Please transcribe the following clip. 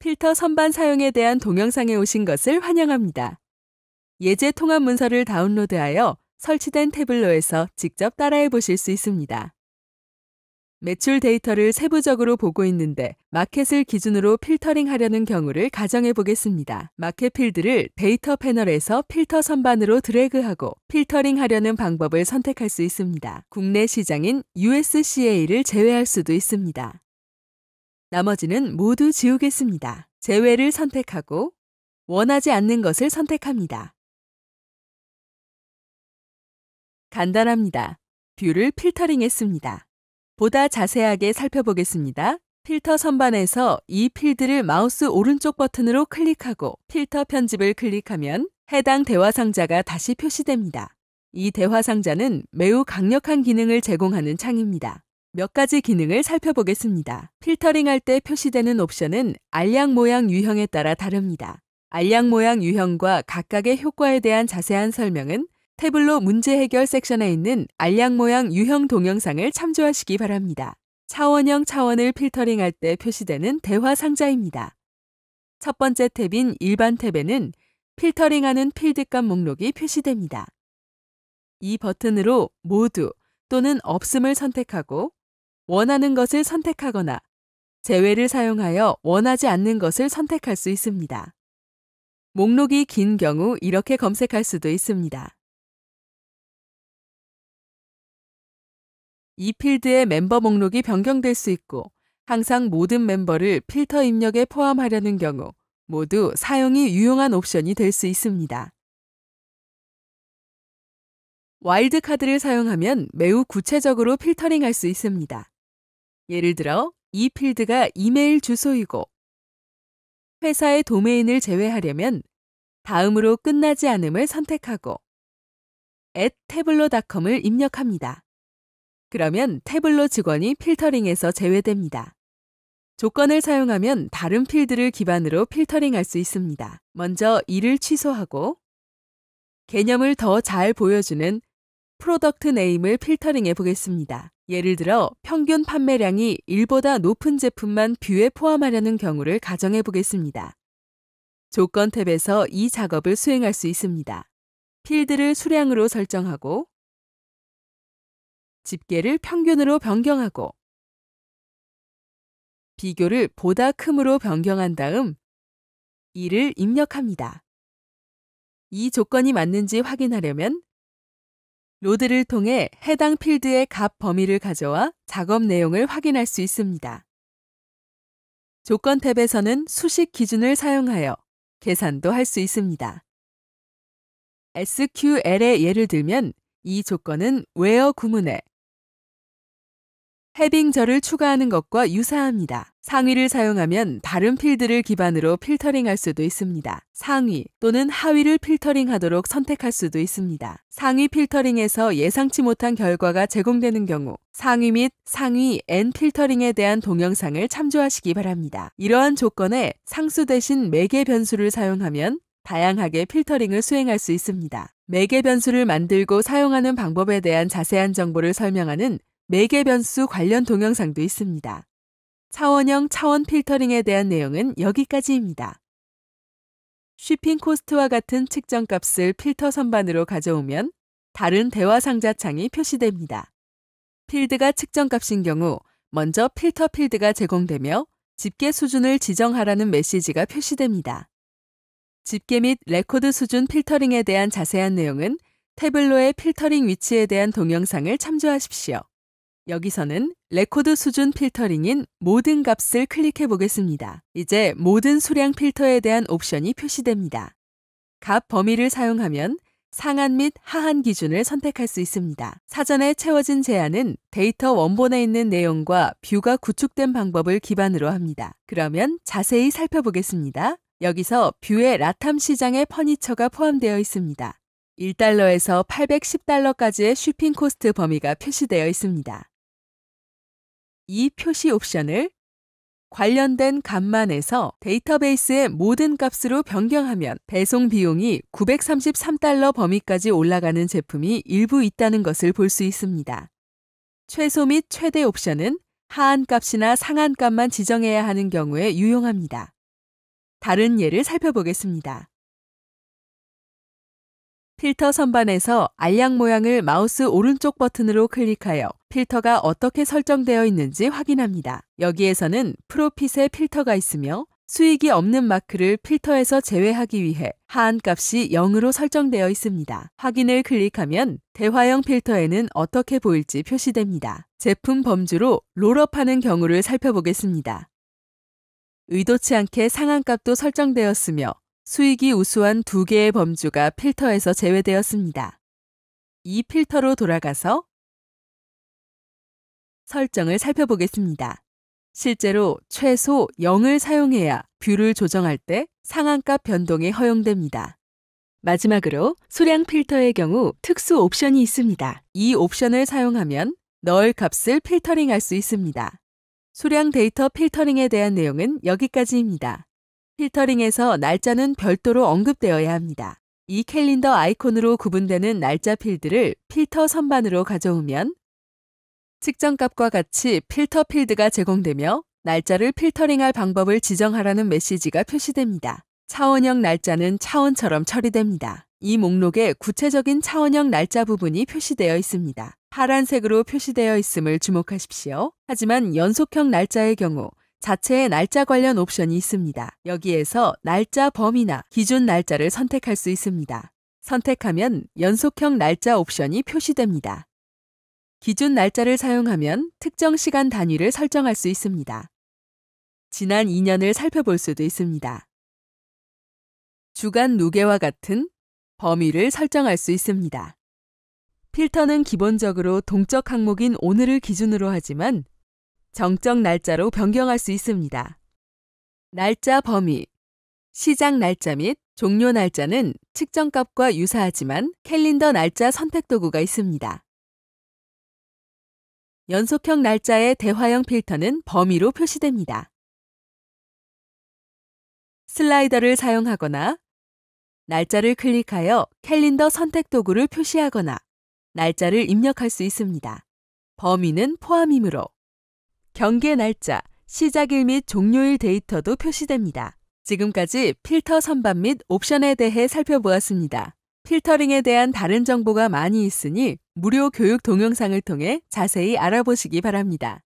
필터 선반 사용에 대한 동영상에 오신 것을 환영합니다. 예제 통합 문서를 다운로드하여 설치된 태블로에서 직접 따라해 보실 수 있습니다. 매출 데이터를 세부적으로 보고 있는데 마켓을 기준으로 필터링 하려는 경우를 가정해 보겠습니다. 마켓 필드를 데이터 패널에서 필터 선반으로 드래그하고 필터링 하려는 방법을 선택할 수 있습니다. 국내 시장인 USCA를 제외할 수도 있습니다. 나머지는 모두 지우겠습니다. 제외를 선택하고 원하지 않는 것을 선택합니다. 간단합니다. 뷰를 필터링했습니다. 보다 자세하게 살펴보겠습니다. 필터 선반에서 이 필드를 마우스 오른쪽 버튼으로 클릭하고 필터 편집을 클릭하면 해당 대화 상자가 다시 표시됩니다. 이 대화 상자는 매우 강력한 기능을 제공하는 창입니다. 몇 가지 기능을 살펴보겠습니다. 필터링할 때 표시되는 옵션은 알약 모양 유형에 따라 다릅니다. 알약 모양 유형과 각각의 효과에 대한 자세한 설명은 태블로 문제 해결 섹션에 있는 알약 모양 유형 동영상을 참조하시기 바랍니다. 차원형 차원을 필터링할 때 표시되는 대화 상자입니다. 첫 번째 탭인 일반 탭에는 필터링하는 필드값 목록이 표시됩니다. 이 버튼으로 모두 또는 없음을 선택하고 원하는 것을 선택하거나 제외를 사용하여 원하지 않는 것을 선택할 수 있습니다. 목록이 긴 경우 이렇게 검색할 수도 있습니다. 이 필드의 멤버 목록이 변경될 수 있고 항상 모든 멤버를 필터 입력에 포함하려는 경우 모두 사용이 유용한 옵션이 될 수 있습니다. 와일드 카드를 사용하면 매우 구체적으로 필터링할 수 있습니다. 예를 들어 이 필드가 이메일 주소이고 회사의 도메인을 제외하려면 다음으로 끝나지 않음을 선택하고 @tableau.com을 입력합니다. 그러면 태블로 직원이 필터링에서 제외됩니다. 조건을 사용하면 다른 필드를 기반으로 필터링할 수 있습니다. 먼저 이를 취소하고 개념을 더 잘 보여주는 프로덕트 네임을 필터링해 보겠습니다. 예를 들어 평균 판매량이 1보다 높은 제품만 뷰에 포함하려는 경우를 가정해 보겠습니다. 조건 탭에서 이 작업을 수행할 수 있습니다. 필드를 수량으로 설정하고 집계를 평균으로 변경하고 비교를 보다 큼으로 변경한 다음 이를 입력합니다. 이 조건이 맞는지 확인하려면 로드를 통해 해당 필드의 값 범위를 가져와 작업 내용을 확인할 수 있습니다. 조건 탭에서는 수식 기준을 사용하여 계산도 할 수 있습니다. SQL의 예를 들면 이 조건은 where 구문에 해빙절을 추가하는 것과 유사합니다. 상위를 사용하면 다른 필드를 기반으로 필터링할 수도 있습니다. 상위 또는 하위를 필터링하도록 선택할 수도 있습니다. 상위 필터링에서 예상치 못한 결과가 제공되는 경우 상위 및 상위 N 필터링에 대한 동영상을 참조하시기 바랍니다. 이러한 조건에 상수 대신 매개 변수를 사용하면 다양하게 필터링을 수행할 수 있습니다. 매개 변수를 만들고 사용하는 방법에 대한 자세한 정보를 설명하는 매개 변수 관련 동영상도 있습니다. 차원형 차원 필터링에 대한 내용은 여기까지입니다. 쉬핑 코스트와 같은 측정값을 필터 선반으로 가져오면 다른 대화 상자 창이 표시됩니다. 필드가 측정값인 경우 먼저 필터 필드가 제공되며 집계 수준을 지정하라는 메시지가 표시됩니다. 집계 및 레코드 수준 필터링에 대한 자세한 내용은 태블로의 필터링 위치에 대한 동영상을 참조하십시오. 여기서는 레코드 수준 필터링인 모든 값을 클릭해 보겠습니다. 이제 모든 수량 필터에 대한 옵션이 표시됩니다. 값 범위를 사용하면 상한 및 하한 기준을 선택할 수 있습니다. 사전에 채워진 제한은 데이터 원본에 있는 내용과 뷰가 구축된 방법을 기반으로 합니다. 그러면 자세히 살펴보겠습니다. 여기서 뷰에 라탐 시장의 퍼니처가 포함되어 있습니다. 1달러에서 810달러까지의 쉬핑 코스트 범위가 표시되어 있습니다. 이 표시 옵션을 관련된 값만에서 데이터베이스의 모든 값으로 변경하면 배송 비용이 933달러 범위까지 올라가는 제품이 일부 있다는 것을 볼 수 있습니다. 최소 및 최대 옵션은 하한 값이나 상한 값만 지정해야 하는 경우에 유용합니다. 다른 예를 살펴보겠습니다. 필터 선반에서 알약 모양을 마우스 오른쪽 버튼으로 클릭하여 필터가 어떻게 설정되어 있는지 확인합니다. 여기에서는 프로핏에 필터가 있으며 수익이 없는 마크를 필터에서 제외하기 위해 하한값이 0으로 설정되어 있습니다. 확인을 클릭하면 대화형 필터에는 어떻게 보일지 표시됩니다. 제품 범주로 롤업하는 경우를 살펴보겠습니다. 의도치 않게 상한값도 설정되었으며 수익이 우수한 2개의 범주가 필터에서 제외되었습니다. 이 필터로 돌아가서 설정을 살펴보겠습니다. 실제로 최소 0을 사용해야 뷰를 조정할 때 상한값 변동이 허용됩니다. 마지막으로 수량 필터의 경우 특수 옵션이 있습니다. 이 옵션을 사용하면 넣을 값을 필터링할 수 있습니다. 수량 데이터 필터링에 대한 내용은 여기까지입니다. 필터링에서 날짜는 별도로 언급되어야 합니다. 이 캘린더 아이콘으로 구분되는 날짜 필드를 필터 선반으로 가져오면 측정값과 같이 필터 필드가 제공되며 날짜를 필터링할 방법을 지정하라는 메시지가 표시됩니다. 차원형 날짜는 차원처럼 처리됩니다. 이 목록에 구체적인 차원형 날짜 부분이 표시되어 있습니다. 파란색으로 표시되어 있음을 주목하십시오. 하지만 연속형 날짜의 경우 자체의 날짜 관련 옵션이 있습니다. 여기에서 날짜 범위나 기준 날짜를 선택할 수 있습니다. 선택하면 연속형 날짜 옵션이 표시됩니다. 기준 날짜를 사용하면 특정 시간 단위를 설정할 수 있습니다. 지난 2년을 살펴볼 수도 있습니다. 주간 누계와 같은 범위를 설정할 수 있습니다. 필터는 기본적으로 동적 항목인 오늘을 기준으로 하지만 정적 날짜로 변경할 수 있습니다. 날짜 범위, 시작 날짜 및 종료 날짜는 측정값과 유사하지만 캘린더 날짜 선택 도구가 있습니다. 연속형 날짜의 대화형 필터는 범위로 표시됩니다. 슬라이더를 사용하거나 날짜를 클릭하여 캘린더 선택 도구를 표시하거나 날짜를 입력할 수 있습니다. 범위는 포함이므로 경계 날짜, 시작일 및 종료일 데이터도 표시됩니다. 지금까지 필터 선반 및 옵션에 대해 살펴보았습니다. 필터링에 대한 다른 정보가 많이 있으니 무료 교육 동영상을 통해 자세히 알아보시기 바랍니다.